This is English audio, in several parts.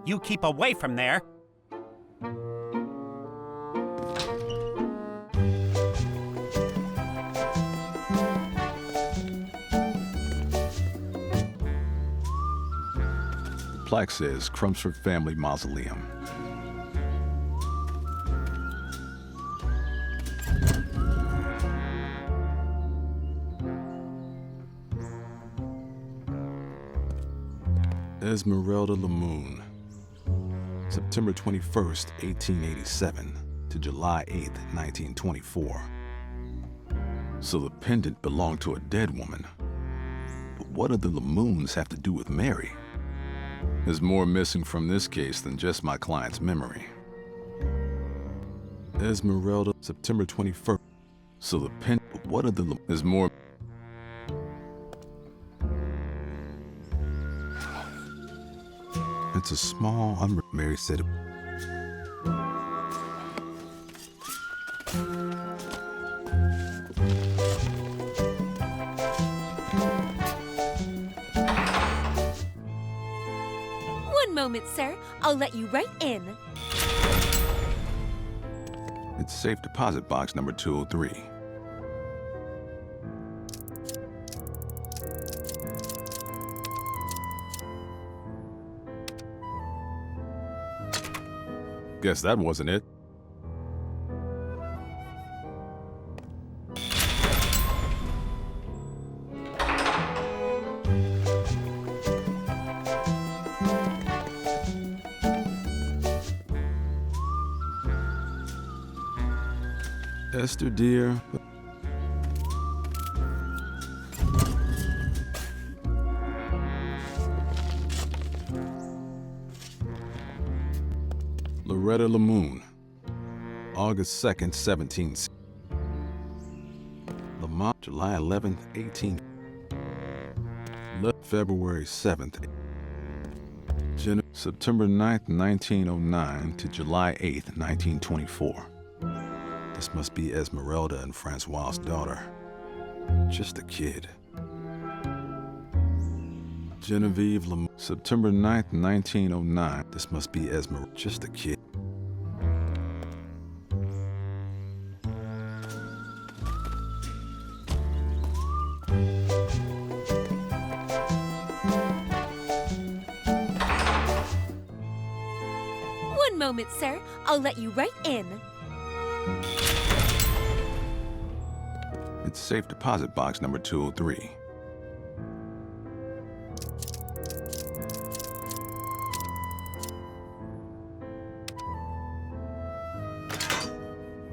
You keep away from there. Plaque says Crumpsford Family Mausoleum. Esmeralda Lamoon, September 21st, 1887 to July 8th, 1924. So the pendant belonged to a dead woman. But what do the Lamoons have to do with Mary? There's more missing from this case than just my client's memory. Esmeralda, September 21st. So the pendant, what are the, there's more. It's a small, Mary said it. One moment, sir. I'll let you right in. It's safe deposit box number 203. Guess that wasn't it. Esther, dear. Loretta Lamoon, August 2nd, 17. Lamont, July 11th, 18. February 7th. September 9th, 1909 to July 8th, 1924. This must be Esmeralda and Francois's daughter. Just a kid. Genevieve Lamoon, September 9th, 1909. This must be Esmeralda. Just a kid. One moment, sir. I'll let you right in. It's safe deposit box number 203.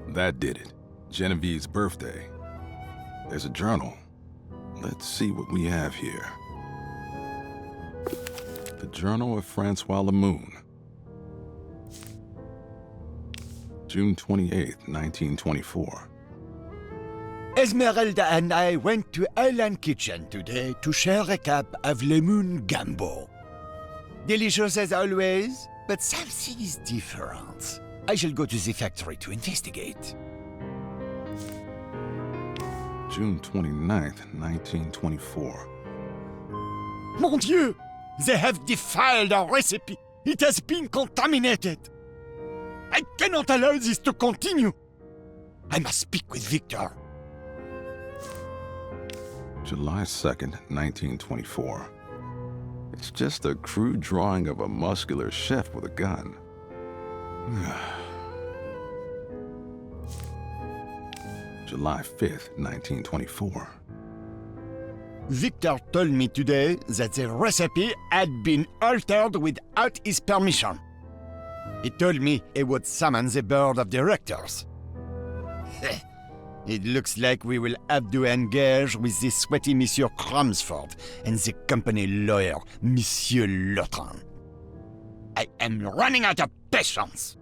That did it. Genevieve's birthday. There's a journal. Let's see what we have here. The Journal of Francois Lamoon. June 28th, 1924. Esmeralda and I went to Island Kitchen today to share a cup of lemon gumbo. Delicious as always, but something is different. I shall go to the factory to investigate. June 29th, 1924. Mon Dieu! They have defiled our recipe. It has been contaminated. I cannot allow this to continue. I must speak with Victor. July 2nd, 1924. It's just a crude drawing of a muscular chef with a gun. July 5th, 1924. Victor told me today that the recipe had been altered without his permission. He told me he would summon the board of directors. It looks like we will have to engage with the sweaty Monsieur Crumsford and the company lawyer, Monsieur Lotrin. I am running out of patience.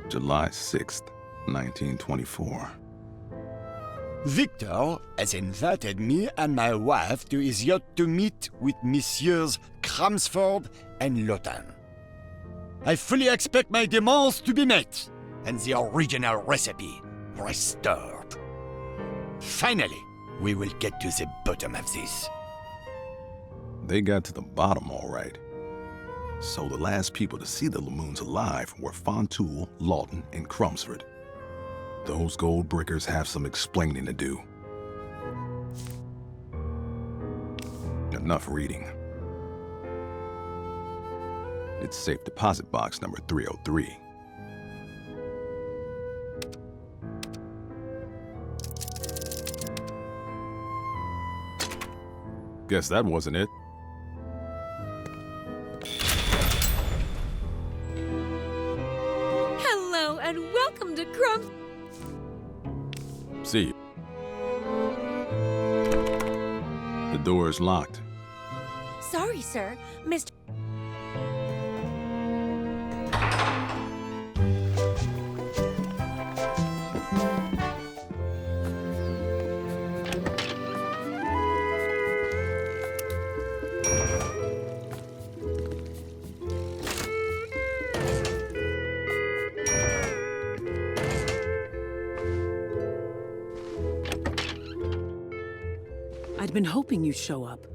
July 6th, 1924. Victor has invited me and my wife to his yacht to meet with Messieurs Crumsford and Lotrin. I fully expect my demands to be met and the original recipe restored. Finally, we will get to the bottom of this. They got to the bottom, all right. So the last people to see the Lamoons alive were Fontoul, Lawton, and Crumsford. Those gold brickers have some explaining to do. Enough reading. It's safe deposit box number 303. Guess that wasn't it. Hello and welcome to Crumb. See you. The door is locked. Sorry, sir. Mr. I'd been hoping you'd show up.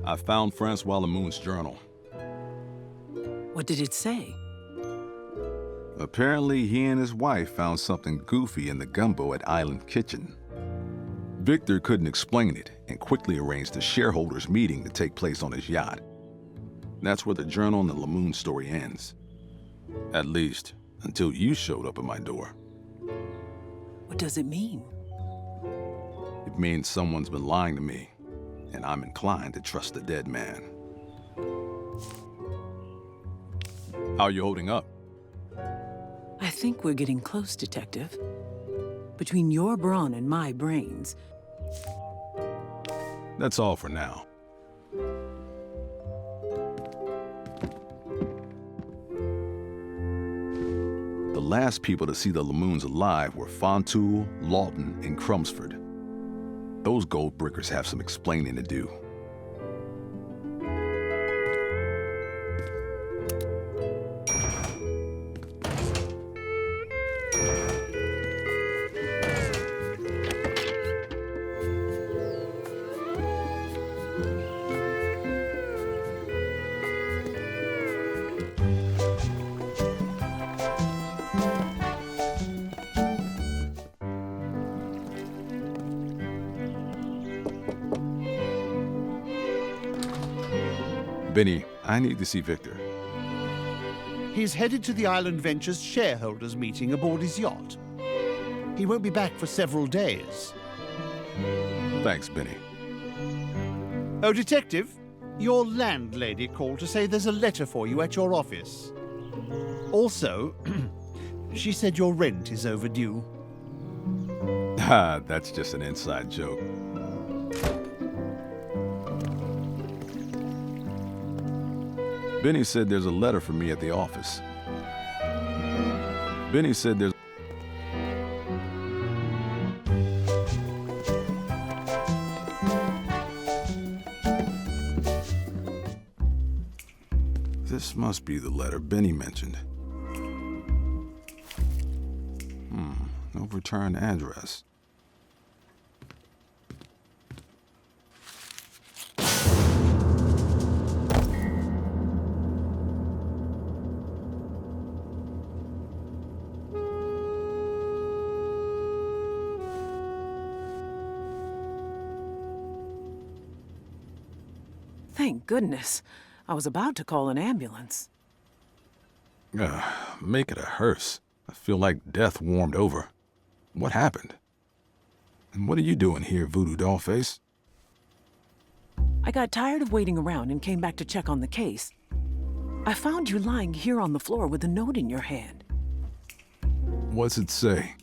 I found Francois Lamoon's journal. What did it say? Apparently, he and his wife found something goofy in the gumbo at Island Kitchen. Victor couldn't explain it and quickly arranged a shareholders meeting to take place on his yacht. That's where the journal and the Lamoon story ends. At least, until you showed up at my door. What does it mean? It means someone's been lying to me, and I'm inclined to trust the dead man. How are you holding up? I think we're getting close, Detective. Between your brawn and my brains. That's all for now. The last people to see the Lamoons alive were Fontoul, Lawton, and Crumsford. Those gold brickers have some explaining to do. Benny, I need to see Victor. He's headed to the Island Ventures shareholders meeting aboard his yacht. He won't be back for several days. Thanks, Benny. Oh, Detective, your landlady called to say there's a letter for you at your office. Also, she said your rent is overdue. Ah, that's just an inside joke. Benny said there's a letter for me at the office. Benny said there's... This must be the letter Benny mentioned. No return address. Thank goodness. I was about to call an ambulance. Make it a hearse. I feel like death warmed over. What happened? And what are you doing here, Voodoo Dollface? I got tired of waiting around and came back to check on the case. I found you lying here on the floor with a note in your hand. What's it say?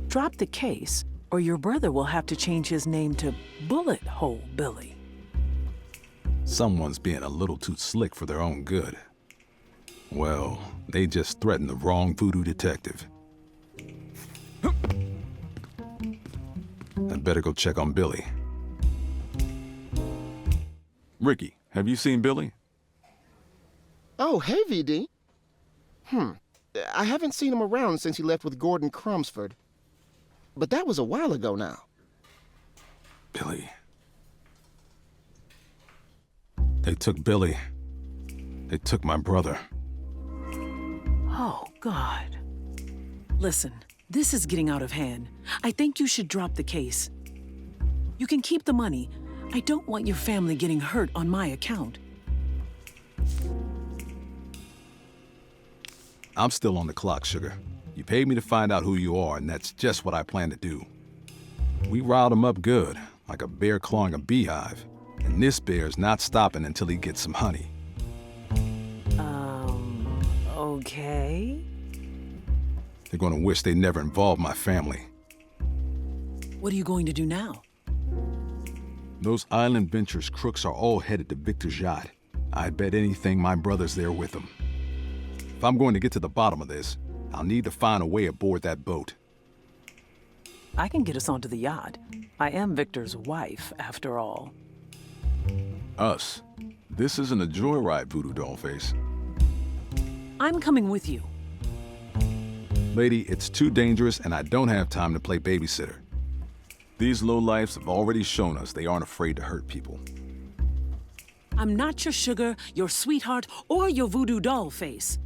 Drop the case, or your brother will have to change his name to Bullet Hole Billy. Someone's being a little too slick for their own good. Well, they just threatened the wrong voodoo detective. I better go check on Billy. Ricky, have you seen Billy? Oh, hey, VD. I haven't seen him around since he left with Gordon Crumsford. But that was a while ago now. Billy. They took Billy. They took my brother. Oh, God. Listen, this is getting out of hand. I think you should drop the case. You can keep the money. I don't want your family getting hurt on my account. I'm still on the clock, Sugar. You paid me to find out who you are, and that's just what I plan to do. We riled him up good, like a bear clawing a beehive. And this bear's not stopping until he gets some honey. Okay. They're gonna wish they never involved my family. What are you going to do now? Those Island Ventures crooks are all headed to Victor's yacht. I bet anything my brother's there with them. If I'm going to get to the bottom of this, I'll need to find a way aboard that boat. I can get us onto the yacht. I am Victor's wife, after all. Us? This isn't a joyride, Voodoo Dollface. I'm coming with you. Lady, it's too dangerous and I don't have time to play babysitter. These lowlifes have already shown us they aren't afraid to hurt people. I'm not your sugar, your sweetheart, or your voodoo doll face.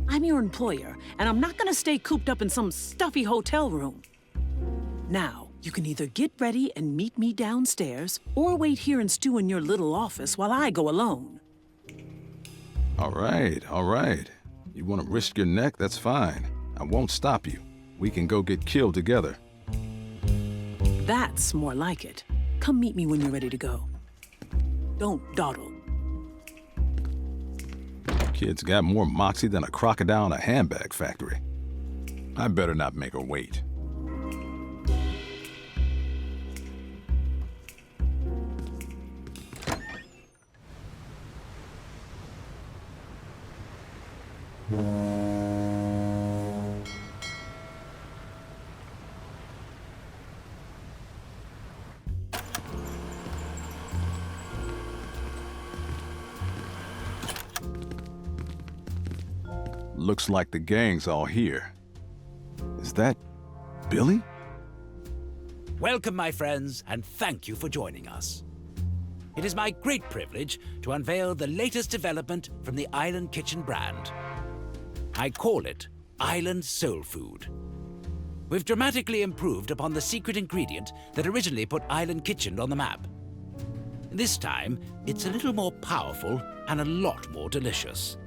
I'm your employer, and I'm not gonna stay cooped up in some stuffy hotel room. Now, you can either get ready and meet me downstairs, or wait here and stew in your little office while I go alone. All right. You want to risk your neck? That's fine. I won't stop you. We can go get killed together. That's more like it. Come meet me when you're ready to go. Don't dawdle. Kid's got more moxie than a crocodile in a handbag factory. I better not make her wait. Looks like the gang's all here. Is that Billy? Welcome, my friends, and thank you for joining us. It is my great privilege to unveil the latest development from the Island Kitchen brand. I call it Island Soul Food. We've dramatically improved upon the secret ingredient that originally put Island Kitchen on the map. This time, it's a little more powerful and a lot more delicious.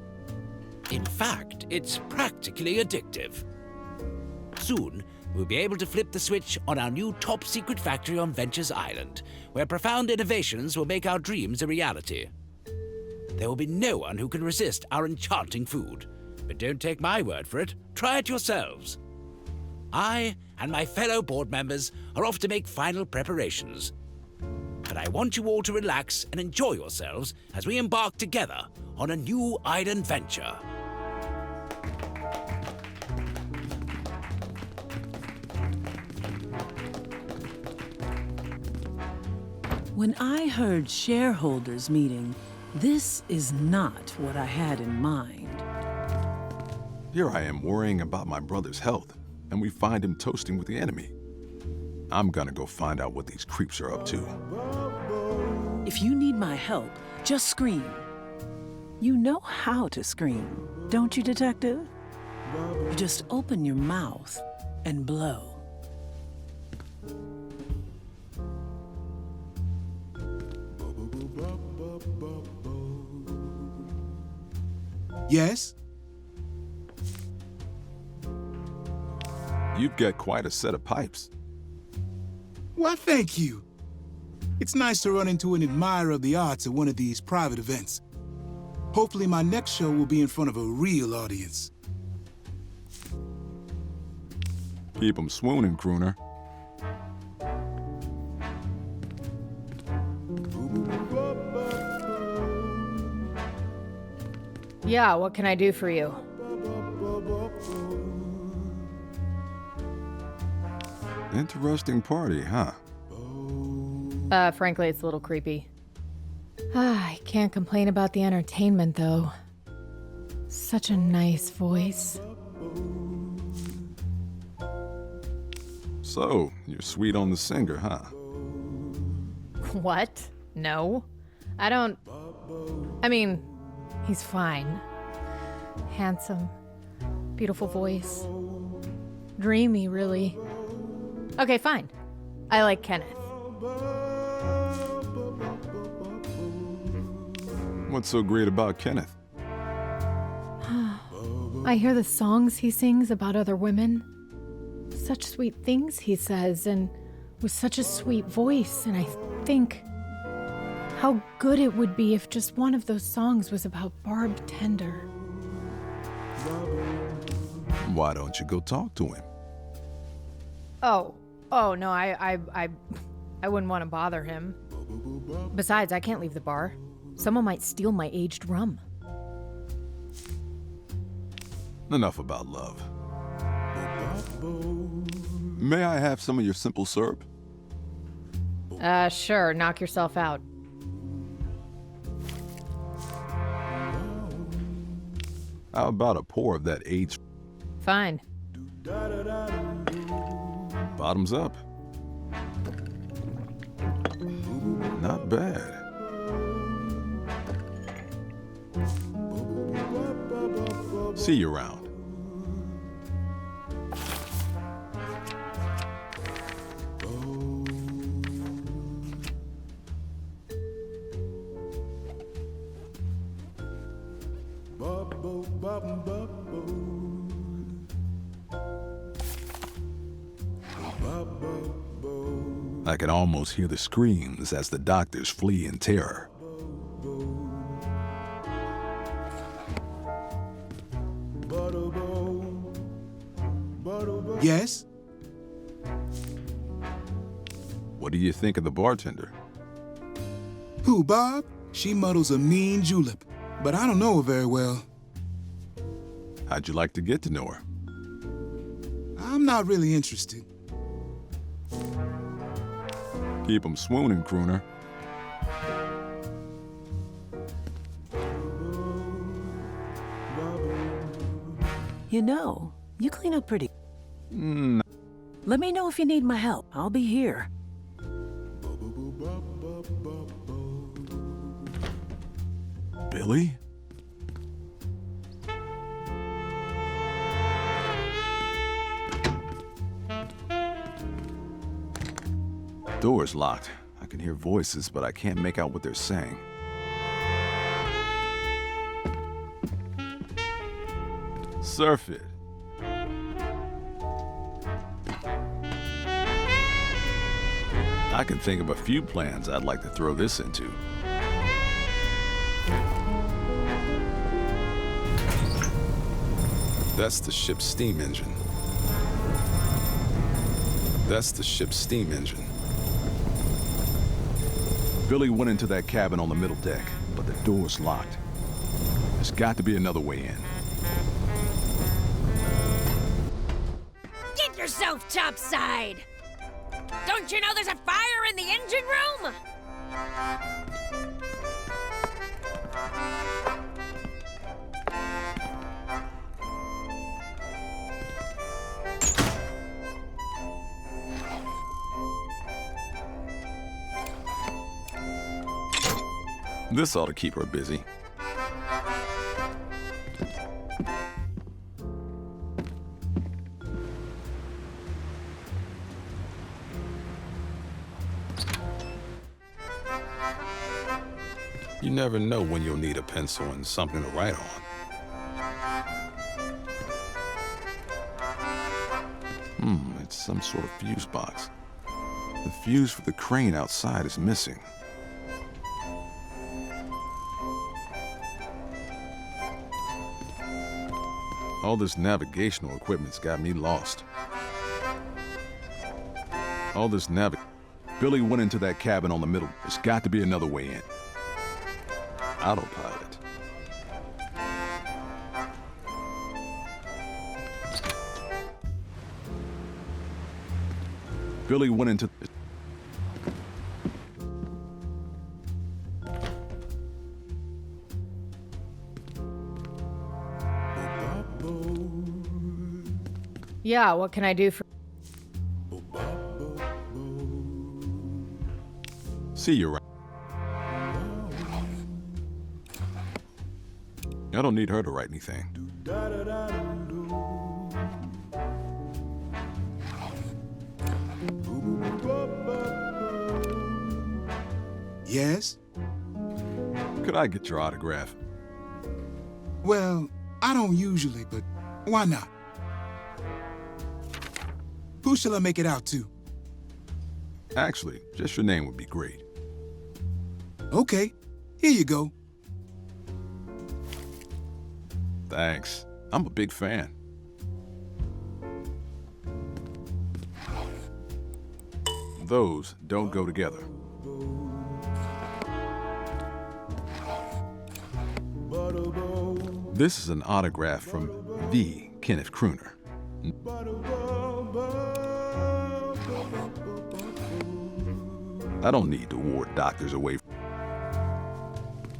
In fact, it's practically addictive. Soon, we'll be able to flip the switch on our new top-secret factory on Ventures Island, where profound innovations will make our dreams a reality. There will be no one who can resist our enchanting food. But don't take my word for it, try it yourselves. I and my fellow board members are off to make final preparations. But I want you all to relax and enjoy yourselves as we embark together on a new island venture. When I heard shareholders meeting, this is not what I had in mind. Here I am worrying about my brother's health, and we find him toasting with the enemy. I'm gonna go find out what these creeps are up to. If you need my help, just scream. You know how to scream, don't you, Detective? You just open your mouth and blow. Yes? You've got quite a set of pipes. Why, thank you. It's nice to run into an admirer of the arts at one of these private events. Hopefully my next show will be in front of a real audience. Keep 'em swooning, crooner. Yeah, what can I do for you? Interesting party, huh? Frankly, it's a little creepy. I can't complain about the entertainment, though. Such a nice voice. So, you're sweet on the singer, huh? What? No. I don't... I mean, he's fine. Handsome. Beautiful voice. Dreamy, really. Okay, fine. I like Kenneth. What's so great about Kenneth? I hear the songs he sings about other women. Such sweet things he says, and with such a sweet voice, and I think how good it would be if just one of those songs was about Barb Tender. Why don't you go talk to him? Oh no, I wouldn't want to bother him. Besides, I can't leave the bar. Someone might steal my aged rum. Enough about love. May I have some of your simple syrup? Sure, knock yourself out. How about a pour of that aged? Fine. Bottoms up. Not bad. See you around. I can almost hear the screams as the doctors flee in terror. Yes? What do you think of the bartender? Who, Bob? She muddles a mean julep, but I don't know her very well. How'd you like to get to know her? I'm not really interested. Keep 'em swooning, crooner. You know, you clean up pretty. Let me know if you need my help. I'll be here. Billy? Door's locked. I can hear voices, but I can't make out what they're saying. Surf it. I can think of a few plans I'd like to throw this into. That's the ship's steam engine. That's the ship's steam engine. Billy went into that cabin on the middle deck, but the door's locked. There's got to be another way in. Get yourself topside! Don't you know there's a fire in the engine room? This ought to keep her busy. You never know when you'll need a pencil and something to write on. It's some sort of fuse box. The fuse for the crane outside is missing. All this navigational equipment's got me lost. Billy went into that cabin on the middle. There's got to be another way in. Autopilot. Billy went into... Yeah, what can I do for... See you around. I don't need her to write anything. Yes? Could I get your autograph? Well, I don't usually, but why not? Who shall I make it out to? Actually, just your name would be great. Okay, here you go. Thanks. I'm a big fan. Those don't go together. This is an autograph from the Kenneth Crooner. I don't need to ward doctors away.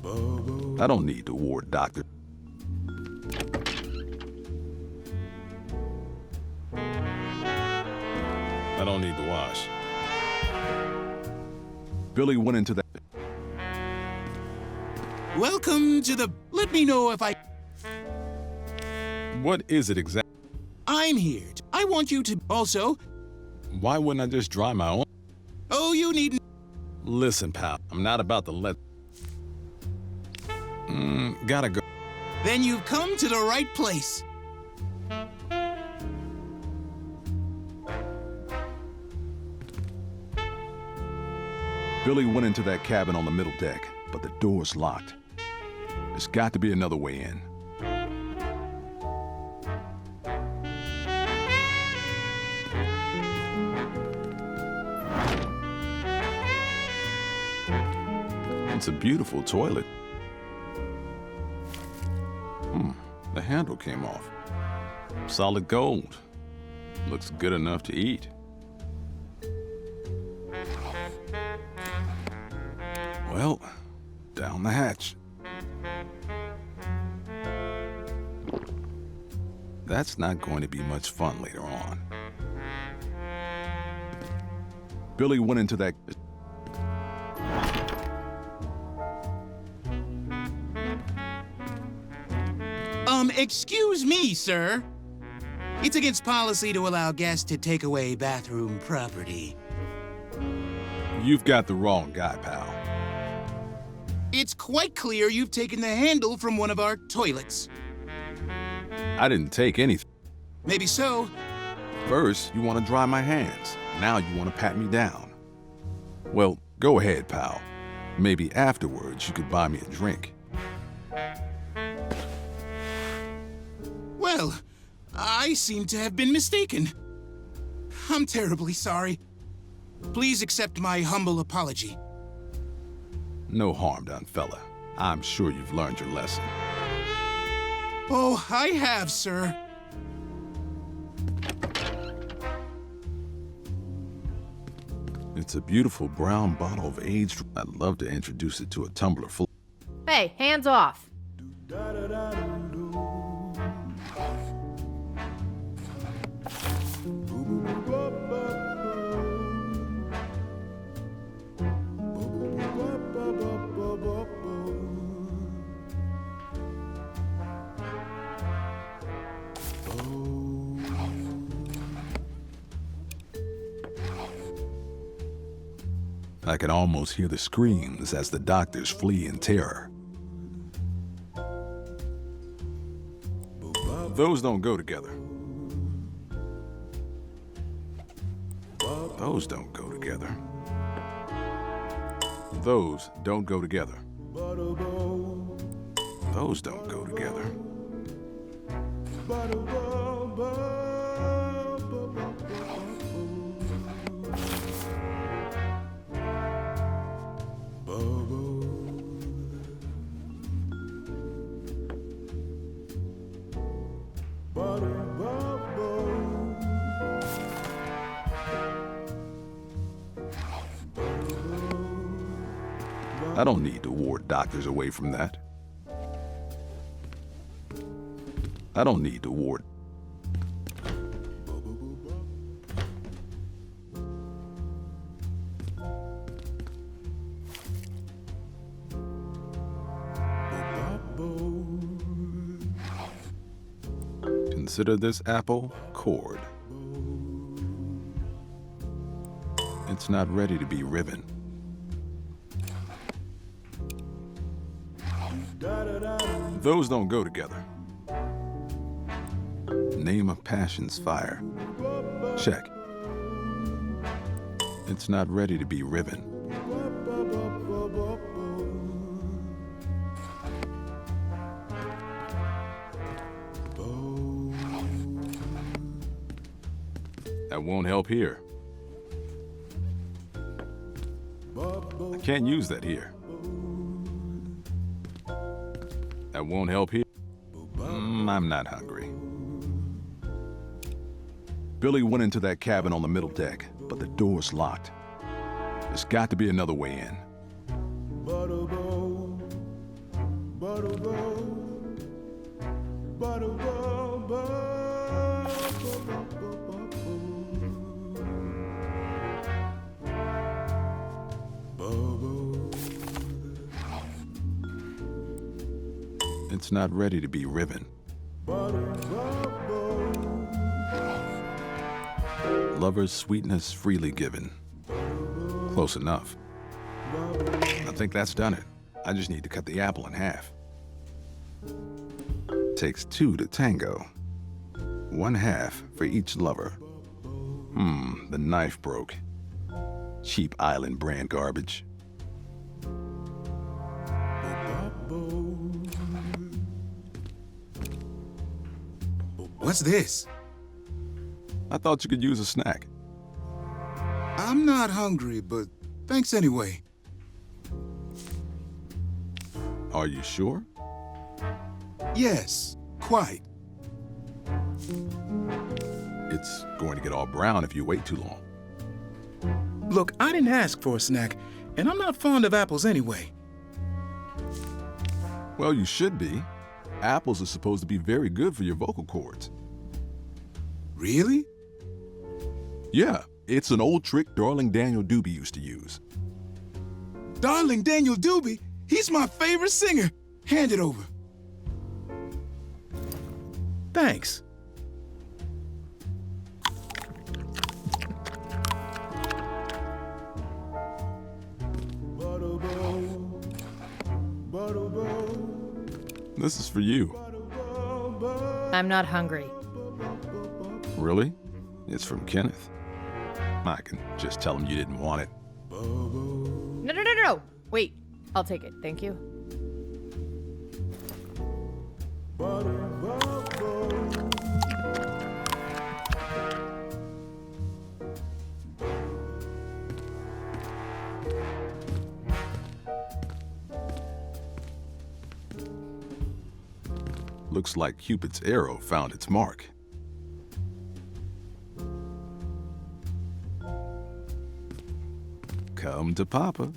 I don't need to ward doctors. I don't need to wash. Billy went into that. Welcome to the... Let me know if I... What is it exactly? I'm here. I want you to... Also... Why wouldn't I just dry my own? Oh, you needn't... Listen, pal, I'm not about to let... Gotta go. Then you've come to the right place. Billy went into that cabin on the middle deck, but the door's locked. There's got to be another way in. It's a beautiful toilet. The handle came off. Solid gold. Looks good enough to eat. Well, down the hatch. That's not going to be much fun later on. Billy went into that... Excuse me, sir. It's against policy to allow guests to take away bathroom property. You've got the wrong guy, pal. It's quite clear you've taken the handle from one of our toilets. I didn't take anything. Maybe so. First, you want to dry my hands. Now you want to pat me down. Well, go ahead, pal. Maybe afterwards you could buy me a drink. Well, I seem to have been mistaken. I'm terribly sorry. Please accept my humble apology. No harm done, fella. I'm sure you've learned your lesson. Oh, I have, sir. It's a beautiful brown bottle of aged... I'd love to introduce it to a tumbler full... Hey, hands off. I can almost hear the screams as the doctors flee in terror. Those don't go together. Those don't go together. Those don't go together. Those don't go together. I don't need to ward doctors away from that. I don't need to ward. Consider this apple cord. It's not ready to be riven. Those don't go together. Name of passion's fire. Check. It's not ready to be riven. That won't help here. I can't use that here. That won't help here. I'm not hungry. Billy went into that cabin on the middle deck, but the door's locked. There's got to be another way in. It's not ready to be riven. Lover's sweetness freely given. Close enough. I think that's done it. I just need to cut the apple in half. Takes two to tango. 1/2 for each lover. The knife broke. Cheap island brand garbage. What's this? I thought you could use a snack. I'm not hungry, but thanks anyway. Are you sure? Yes, quite. It's going to get all brown if you wait too long. Look, I didn't ask for a snack, and I'm not fond of apples anyway. Well, you should be. Apples are supposed to be very good for your vocal cords. Really? Yeah, it's an old trick Darling Daniel Doobie used to use. Darling Daniel Doobie? He's my favorite singer. Hand it over. Thanks. This is for you. I'm not hungry. Really? It's from Kenneth. I can just tell him you didn't want it. No. Wait, I'll take it. Thank you. Looks like Cupid's arrow found its mark. Come to Papa.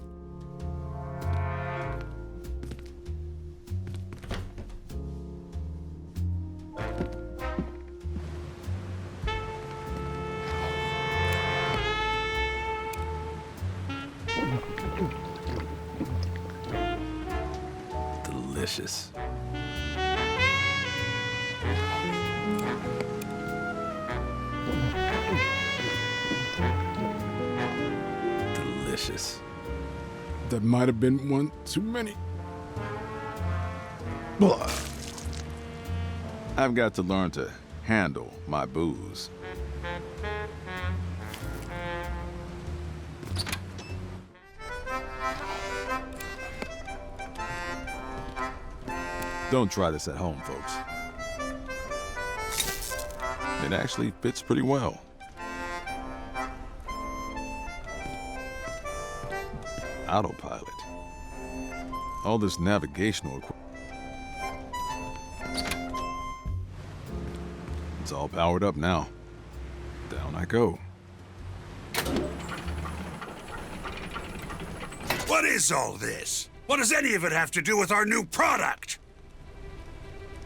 Delicious. Delicious. That might have been one too many. Blah. I've got to learn to handle my booze. Don't try this at home, folks. It actually fits pretty well. Autopilot. All this navigational equipment. It's all powered up now. Down I go. What is all this? What does any of it have to do with our new product?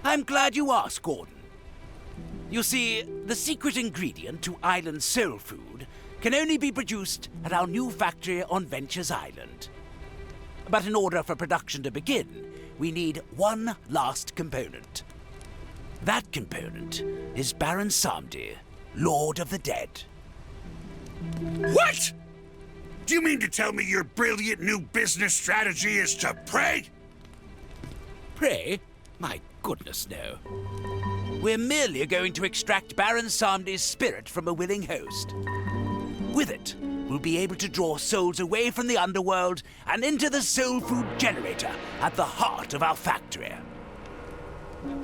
I'm glad you asked, Gordon. You see, the secret ingredient to Island soul food can only be produced at our new factory on Ventures Island. But in order for production to begin, we need one last component. That component is Baron Samedi, Lord of the Dead. What? Do you mean to tell me your brilliant new business strategy is to pray? Pray? My goodness, no. We're merely going to extract Baron Samedi's spirit from a willing host. With it, we'll be able to draw souls away from the underworld and into the soul food generator at the heart of our factory.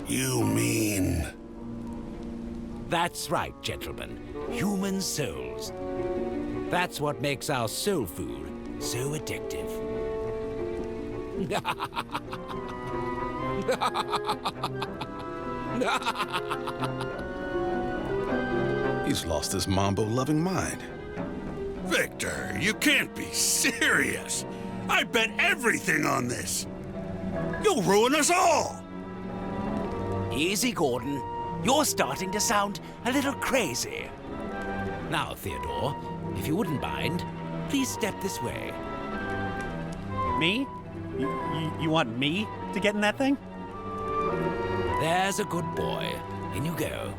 You mean... That's right, gentlemen. Human souls. That's what makes our soul food so addictive. He's lost his mambo-loving mind. Victor, you can't be serious. I bet everything on this. You'll ruin us all. Easy, Gordon. You're starting to sound a little crazy. Now, Theodore, if you wouldn't mind, please step this way. Me? You want me to get in that thing? There's a good boy. In you go.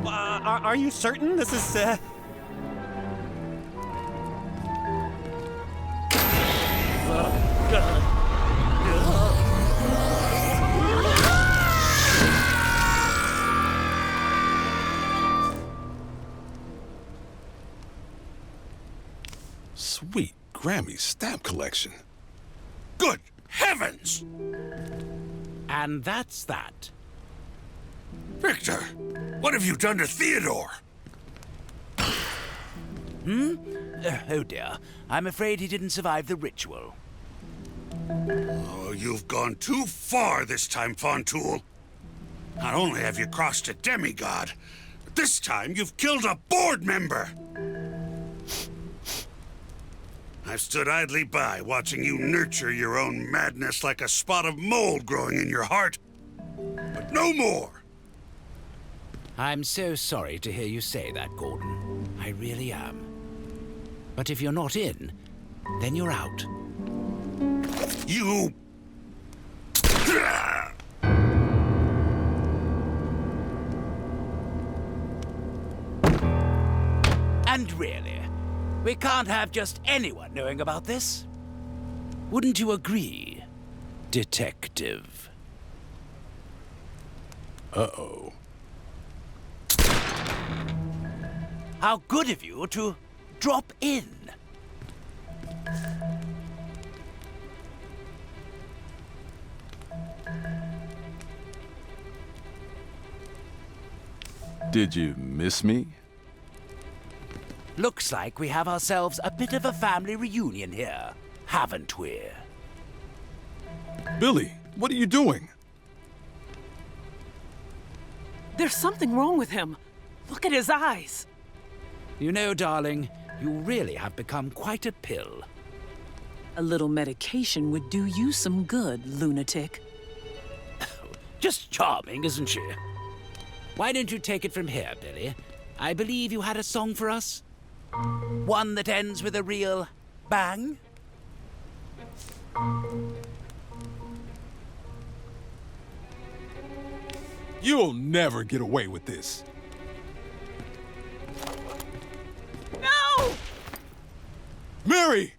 Are you certain this is, Sweet Grammy stamp collection. Good heavens! And that's that. Victor, what have you done to Theodore? Oh dear. I'm afraid he didn't survive the ritual. Oh, you've gone too far this time, Fontoul. Not only have you crossed a demigod, but this time you've killed a board member. I've stood idly by watching you nurture your own madness like a spot of mold growing in your heart. But no more! I'm so sorry to hear you say that, Gordon. I really am. But if you're not in, then you're out. You... And really, we can't have just anyone knowing about this. Wouldn't you agree, Detective? Uh-oh. How good of you to drop in. Did you miss me? Looks like we have ourselves a bit of a family reunion here, haven't we? Billy, what are you doing? There's something wrong with him. Look at his eyes. You know, darling, you really have become quite a pill. A little medication would do you some good, lunatic. Just charming, isn't she? Why don't you take it from here, Billy? I believe you had a song for us? One that ends with a real bang? You'll never get away with this. No! Mary!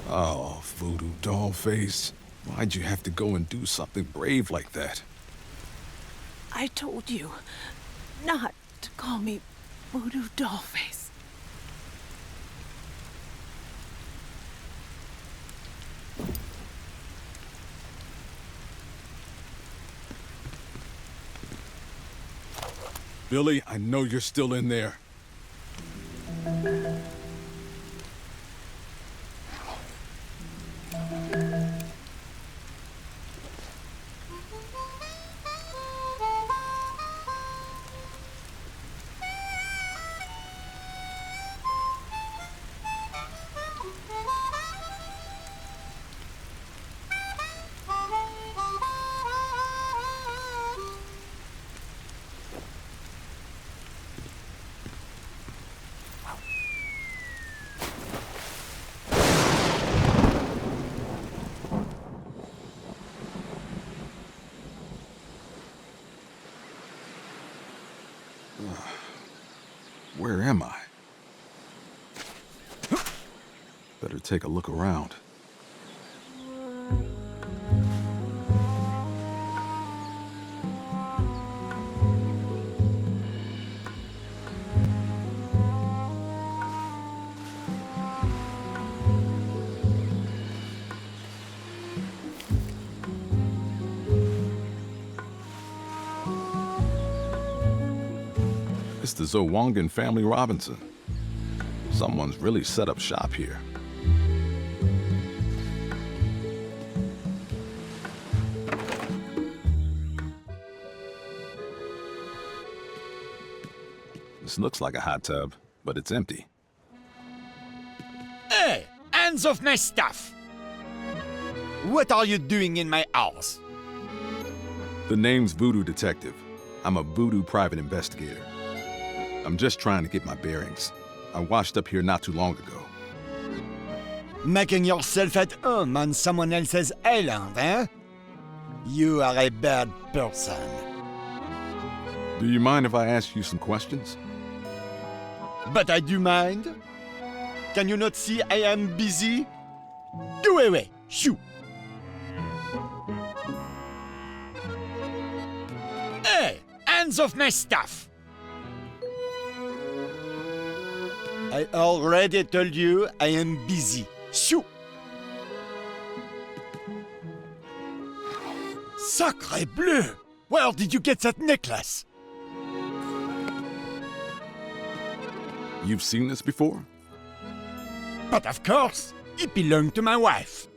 Oh, voodoo doll face. Why'd you have to go and do something brave like that? I told you not to call me Voodoo Dollface. Billy, I know you're still in there. Where am I? Better take a look around. It's the Zowangan family Robinson. Someone's really set up shop here. This looks like a hot tub, but it's empty. Hey, hands off my stuff! What are you doing in my house? The name's Voodoo Detective. I'm a voodoo private investigator. I'm just trying to get my bearings. I washed up here not too long ago. Making yourself at home on someone else's island, eh? You are a bad person. Do you mind if I ask you some questions? But I do mind. Can you not see I am busy? Go away, shoo! Hey, hands off my stuff! I already told you I am busy. Shoo! Sacre bleu! Where did you get that necklace? You've seen this before? But of course, it belonged to my wife.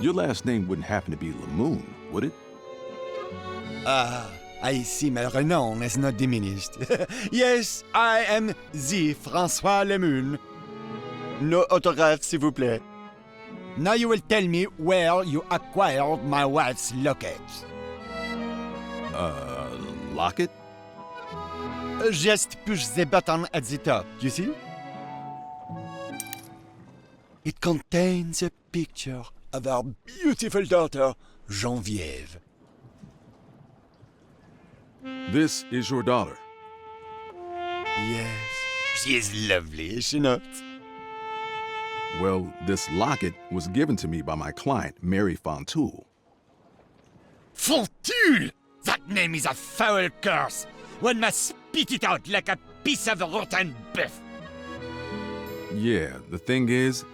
Your last name wouldn't happen to be Lamoon, would it? I see my renown has not diminished. Yes, I am the François Lemoun. No autograph, s'il vous plaît. Now you will tell me where you acquired my wife's locket. Locket? Just push the button at the top, you see? It contains a picture of our beautiful daughter, Geneviève. This is your daughter. Yes, she is lovely, is she not? Well, this locket was given to me by my client, Mary Fontoul. Fontoul! That name is a foul curse. One must spit it out like a piece of rotten beef. Yeah, the thing is,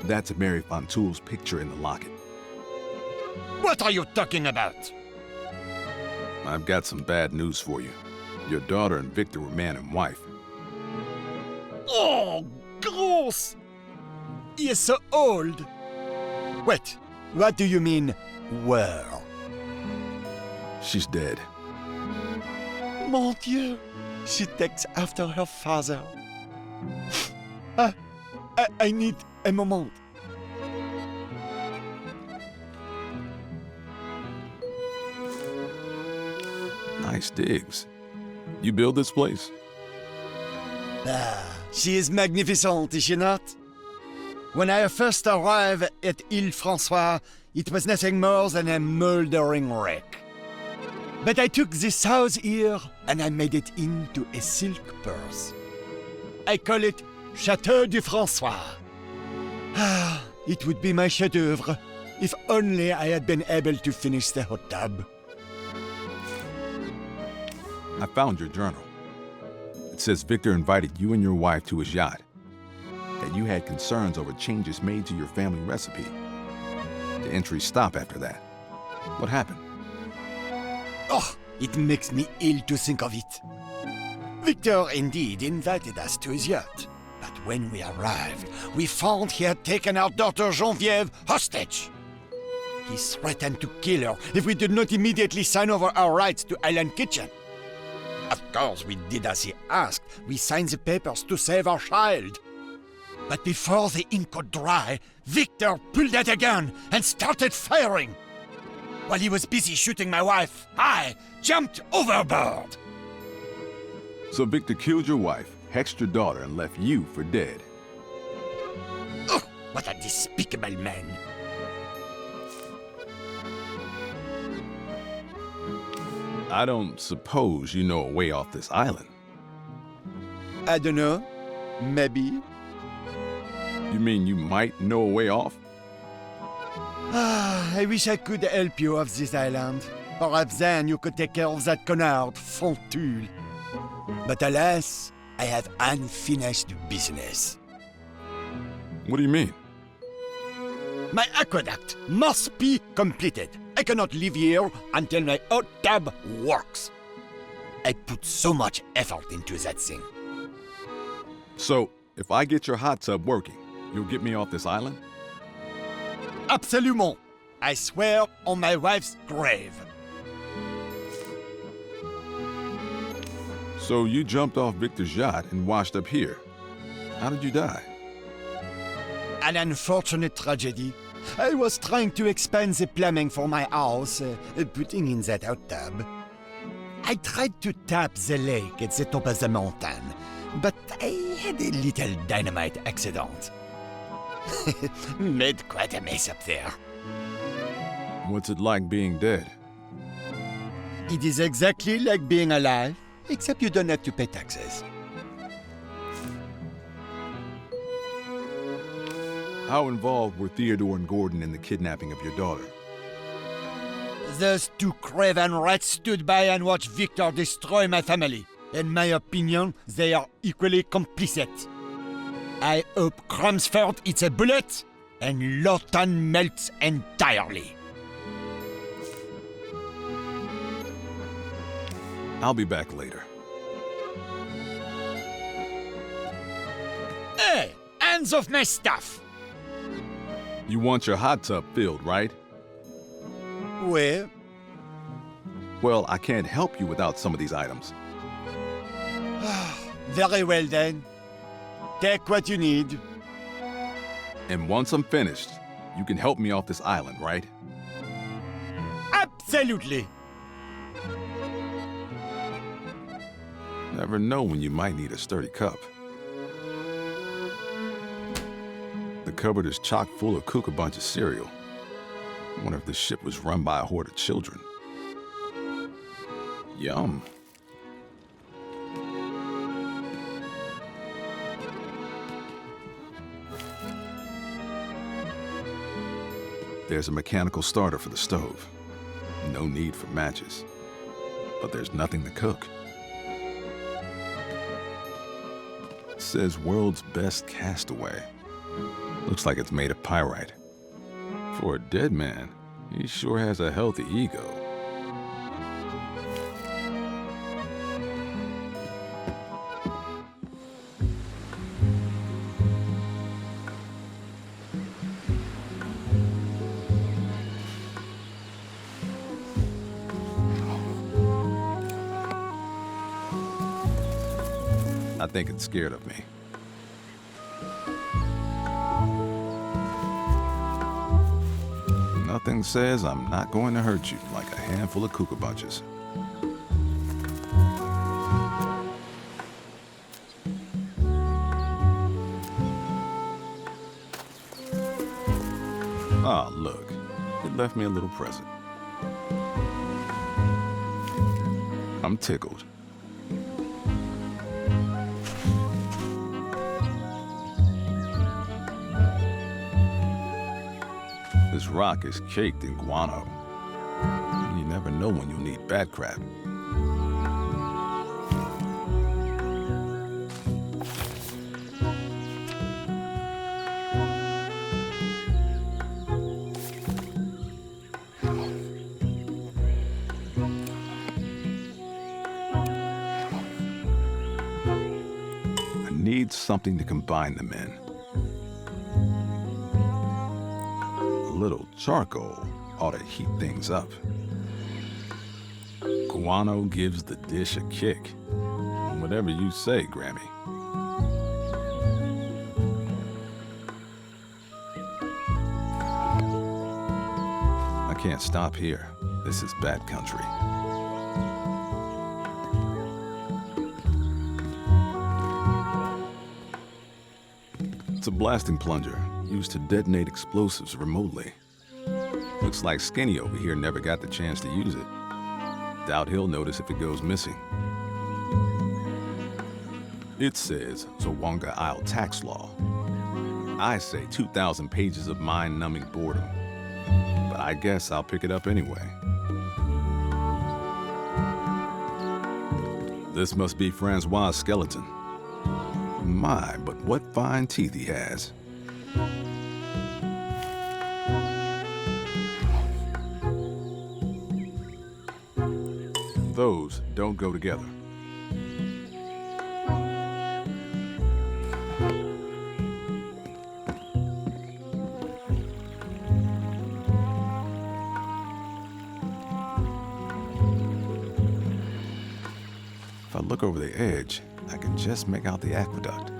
that's Mary Fontoul's picture in the locket. What are you talking about? I've got some bad news for you. Your daughter and Victor were man and wife. Oh, gross! He is so old. Wait, what do you mean, were? She's dead. Mon Dieu, she takes after her father. I need a moment. Nice digs. You build this place? She is magnificent, is she not? When I first arrived at Ile François, it was nothing more than a mouldering wreck. But I took this house here and I made it into a silk purse. I call it Château du François. It would be my chef-d'oeuvre if only I had been able to finish the hot tub. I found your journal. It says Victor invited you and your wife to his yacht, that you had concerns over changes made to your family recipe. The entries stop after that. What happened? Oh, it makes me ill to think of it. Victor indeed invited us to his yacht, but when we arrived, we found he had taken our daughter Geneviève hostage. He threatened to kill her if we did not immediately sign over our rights to Island Kitchen. Of course, we did as he asked. We signed the papers to save our child. But before the ink could dry, Victor pulled out a gun and started firing. While he was busy shooting my wife, I jumped overboard. So Victor killed your wife, hexed your daughter, and left you for dead. Oh, what a despicable man. I don't suppose you know a way off this island. I don't know. Maybe. You mean you might know a way off? I wish I could help you off this island. Perhaps then you could take care of that canard, Fontoul. But alas, I have unfinished business. What do you mean? My aqueduct must be completed. I cannot live here until my hot tub works. I put so much effort into that thing. So, if I get your hot tub working, you'll get me off this island? Absolument. I swear on my wife's grave. So you jumped off Victor's yacht and washed up here. How did you die? An unfortunate tragedy. I was trying to expand the plumbing for my house, putting in that hot tub. I tried to tap the lake at the top of the mountain, but I had a little dynamite accident. Made quite a mess up there. What's it like being dead? It is exactly like being alive, except you don't have to pay taxes. How involved were Theodore and Gordon in the kidnapping of your daughter? Those two craven rats stood by and watched Victor destroy my family. In my opinion, they are equally complicit. I hope Crumsford eats a bullet and Lawton melts entirely. I'll be back later. Hey, hands off my stuff! You want your hot tub filled, right? Well, Well, I can't help you without some of these items. very well then. Take what you need. And once I'm finished, you can help me off this island, right? Absolutely. Never know when you might need a sturdy cup. The cupboard is chock full of Cook-a-Bunch of cereal. I wonder if this ship was run by a horde of children. Yum. There's a mechanical starter for the stove. No need for matches. But there's nothing to cook. It says world's best castaway. Looks like it's made of pyrite. For a dead man, he sure has a healthy ego. I think it's scared of me. Nothing says I'm not going to hurt you like a handful of Cook-a-Bunches. Ah, look. It left me a little present. I'm tickled. This rock is caked in guano. You never know when you'll need bat crab. I need something to combine them in. A little charcoal ought to heat things up. Guano gives the dish a kick. Whatever you say, Grammy. I can't stop here. This is bad country. It's a blasting plunger used to detonate explosives remotely. Looks like Skinny over here never got the chance to use it. Doubt he'll notice if it goes missing. It says Zawanga Isle tax law. I say 2,000 pages of mind-numbing boredom. But I guess I'll pick it up anyway. This must be Francois' skeleton. My, but what fine teeth he has. Those don't go together. If I look over the edge, I can just make out the aqueduct.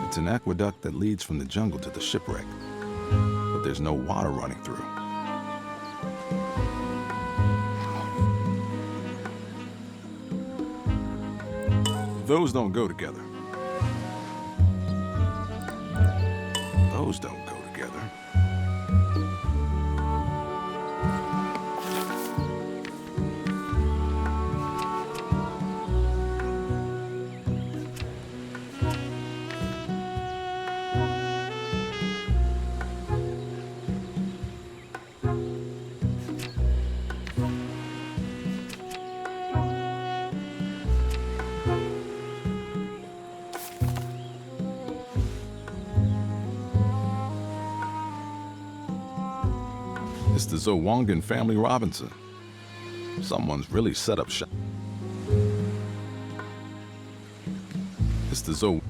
It's an aqueduct that leads from the jungle to the shipwreck, but there's no water running through. Those don't go together. Those don't go together. It's the Zowangan family Robinson. Someone's really set up shop. It's the Zo...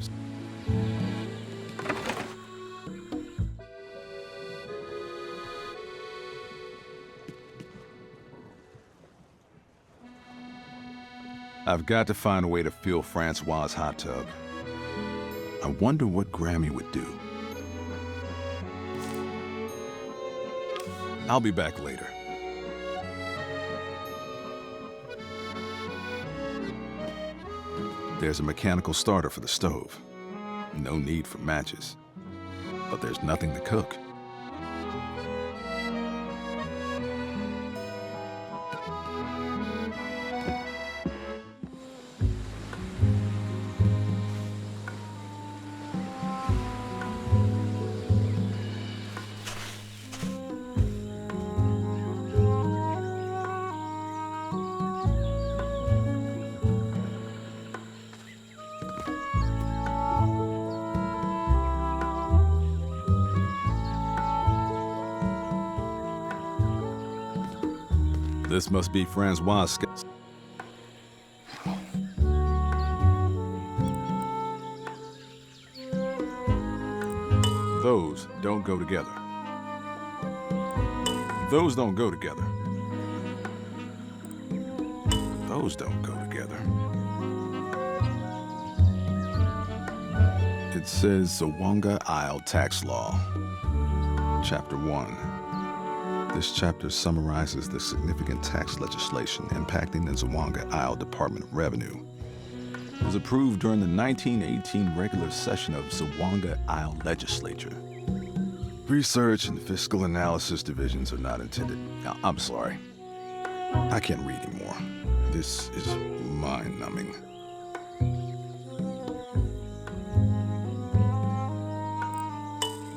I've got to find a way to fill Francois' hot tub. I wonder what Grammy would do. I'll be back later. There's a mechanical starter for the stove. No need for matches. But there's nothing to cook. This must be Francois' Those don't go together. Those don't go together. Those don't go together. It says Zawanga Isle Tax Law, Chapter 1. This chapter summarizes the significant tax legislation impacting the Zawanga Isle Department of Revenue. It was approved during the 1918 regular session of Zawanga Isle Legislature. Research and fiscal analysis divisions are not intended. I'm sorry. I can't read anymore. This is mind-numbing.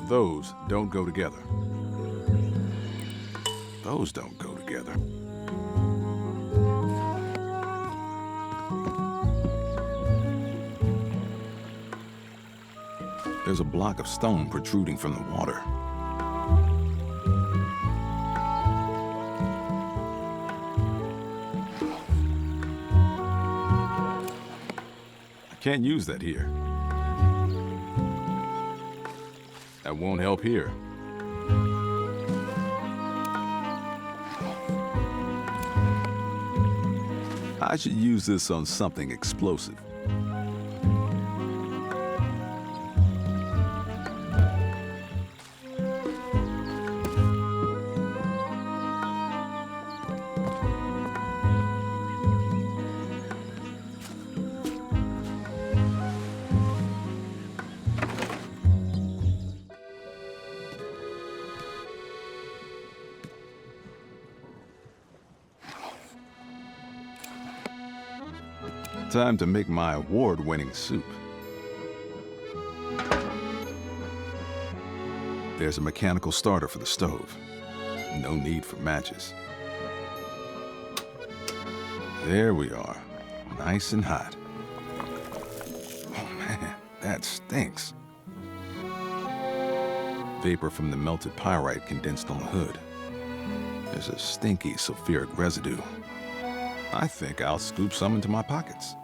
Those don't go together. Those don't go together. There's a block of stone protruding from the water. I can't use that here. That won't help here. I should use this on something explosive. Time to make my award-winning soup. There's a mechanical starter for the stove. No need for matches. There we are, nice and hot. Oh man, that stinks. Vapor from the melted pyrite condensed on the hood. There's a stinky sulfuric residue. I think I'll scoop some into my pockets.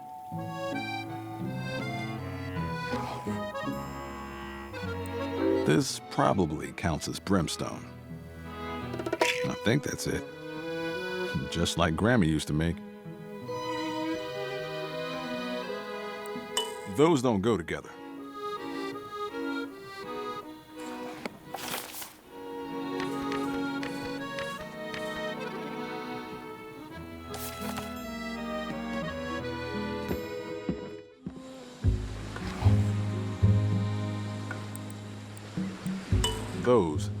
This probably counts as brimstone. I think that's it. Just like Grandma used to make. Those don't go together. Those.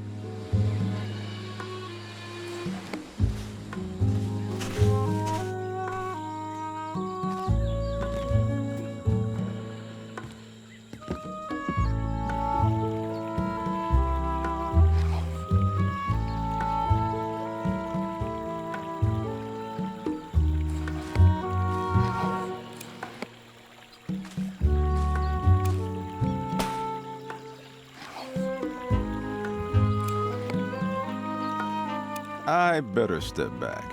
I better step back.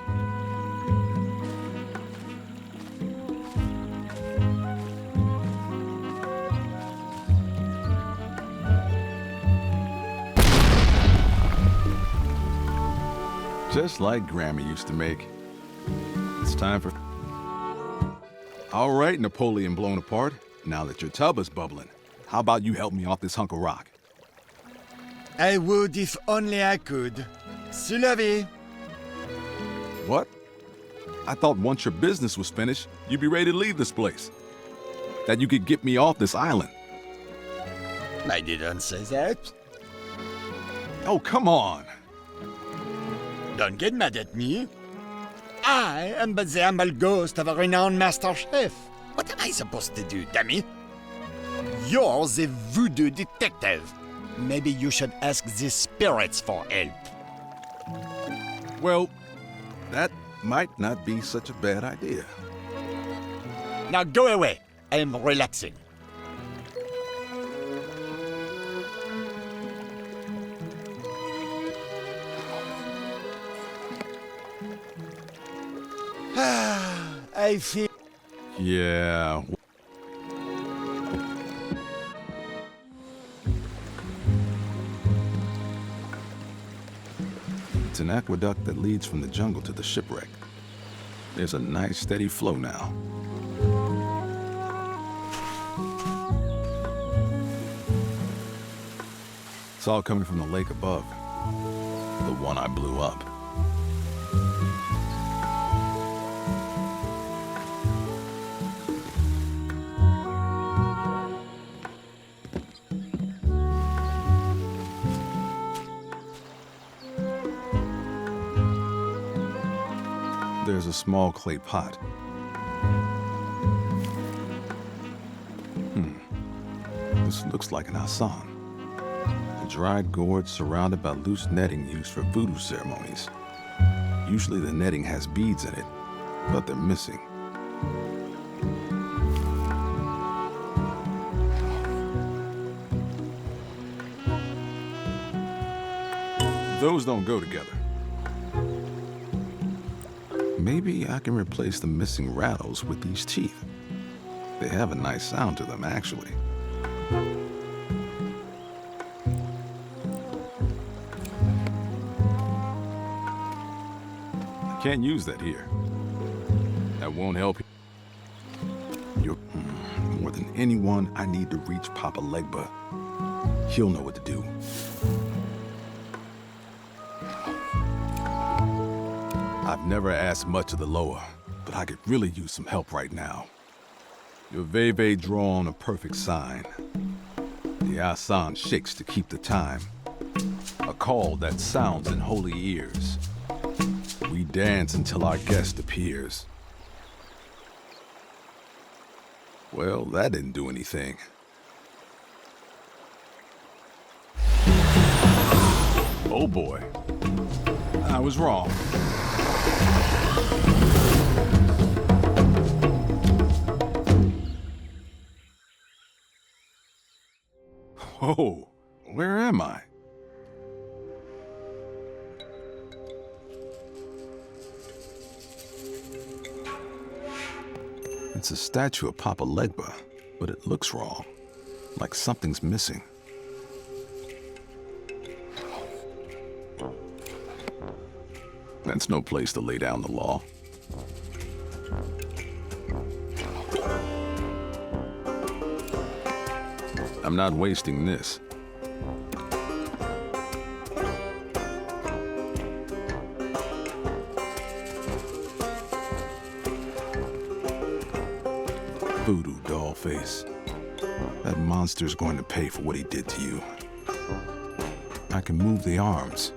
Just like Grandma used to make. It's time for... All right, Napoleon blown apart. Now that your tub is bubbling, how about you help me off this hunk of rock? I would if only I could. C'est la vie. What? I thought once your business was finished, you'd be ready to leave this place. That you could get me off this island. I didn't say that. Oh, come on. Don't get mad at me. I am but the humble ghost of a renowned master chef. What am I supposed to do, dummy? You're the voodoo detective. Maybe you should ask the spirits for help. Well, that might not be such a bad idea. Now go away. I am relaxing. I feel... Yeah. It's an aqueduct that leads from the jungle to the shipwreck. There's a nice steady flow now. It's all coming from the lake above, the one I blew up. There's a small clay pot. This looks like an asan. A dried gourd surrounded by loose netting used for voodoo ceremonies. Usually the netting has beads in it, but they're missing. Those don't go together. Maybe I can replace the missing rattles with these teeth. They have a nice sound to them, actually. I can't use that here. That won't help you. More than anyone, I need to reach Papa Legba. He'll know what to do. I've never asked much of the lower, but I could really use some help right now. Your Veve drawn a perfect sign. The asan shakes to keep the time. A call that sounds in holy ears. We dance until our guest appears. Well, that didn't do anything. Oh boy. I was wrong. Whoa, where am I? It's a statue of Papa Legba, but it looks wrong, like something's missing. That's no place to lay down the law. I'm not wasting this. Voodoo doll face. That monster's going to pay for what he did to you. I can move the arms.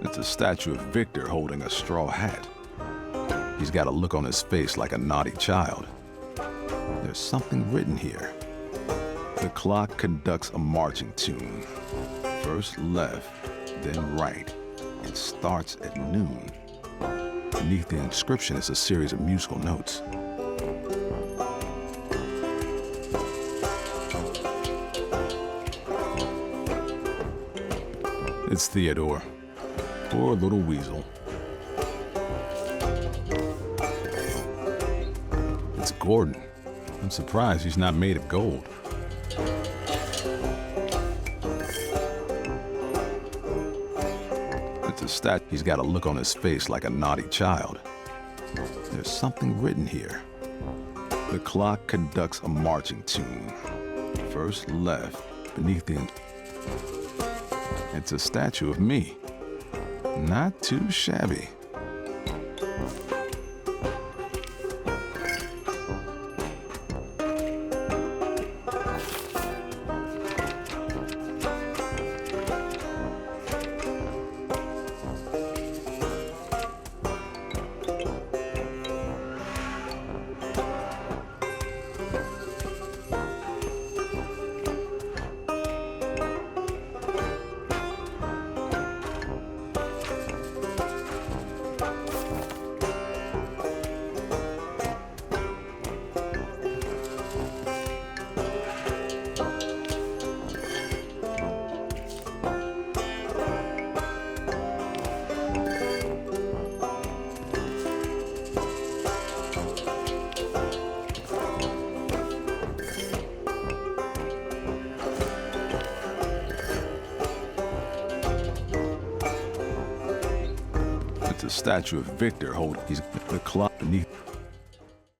It's a statue of Victor holding a straw hat. He's got a look on his face like a naughty child. There's something written here. The clock conducts a marching tune. First left, then right. It starts at noon. Beneath the inscription is a series of musical notes. It's Theodore. Poor little weasel. It's Gordon. I'm surprised he's not made of gold. It's a stat. He's got a look on his face like a naughty child. There's something written here. The clock conducts a marching tune. First left, beneath the... It's a statue of me. Not too shabby. It's a statue of Victor holding the clock beneath.